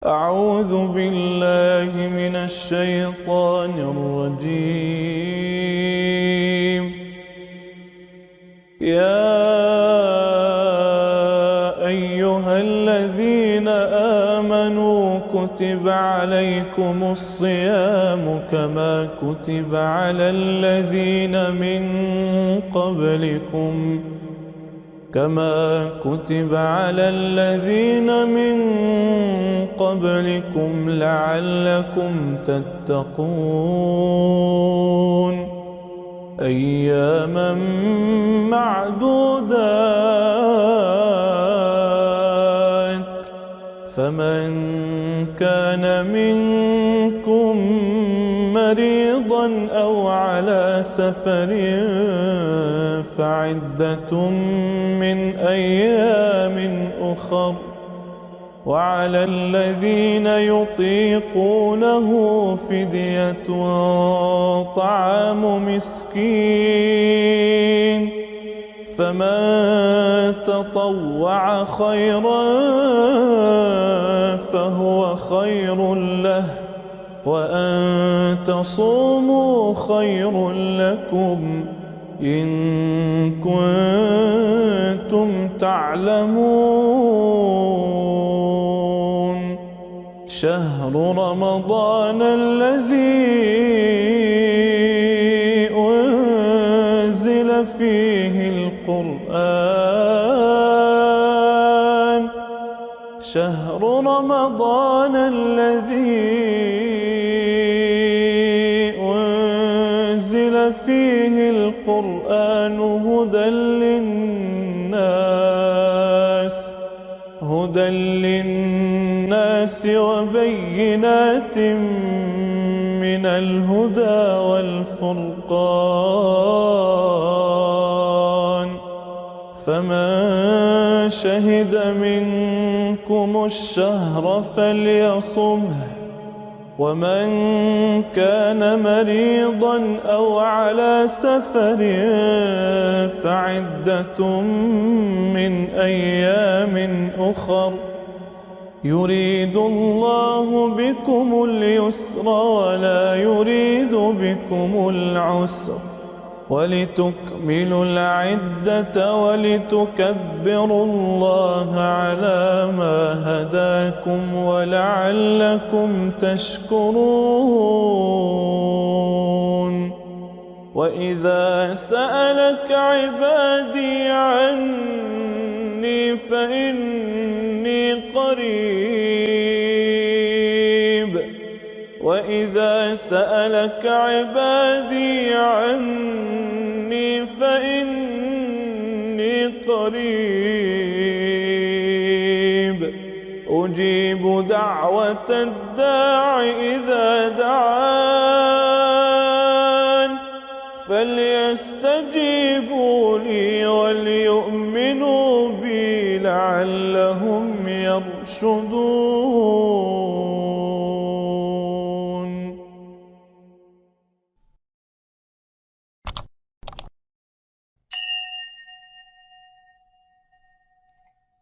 أعوذ بالله من الشيطان الرجيم. يا أيها الذين آمنوا كتب عليكم الصيام كما كتب على الذين من قبلكم لعلكم تتقون أياما معدودات. فمن كان منكم مريضا أو على سفر فعدة من أيام أخر، وعلى الذين يطيقونه فدية طعام مسكين، فمن تطوع خيرا فهو خير له، وأن تصوموا خير لكم إن كنتم تعلمون. شهر رمضان الذي أنزل فيه القرآن هدى للناس وبينات من الهدى والفرقان، فمن شهد منكم الشهر فليصمه، ومن كان مريضا أو على سفر فعدة من أيام أخر، يريد الله بكم اليسر ولا يريد بكم العسر، ولتكملوا العدة ولتكبروا الله على ما هداكم ولعلكم تشكرون. وإذا سألك عبادي عني فإني قريب، وإذا سألك عبادي عني فإني قريب، أجيب دعوة الداع إذا دعان، فليستجيبوا لي وليؤمنوا بي لعلهم يرشدون.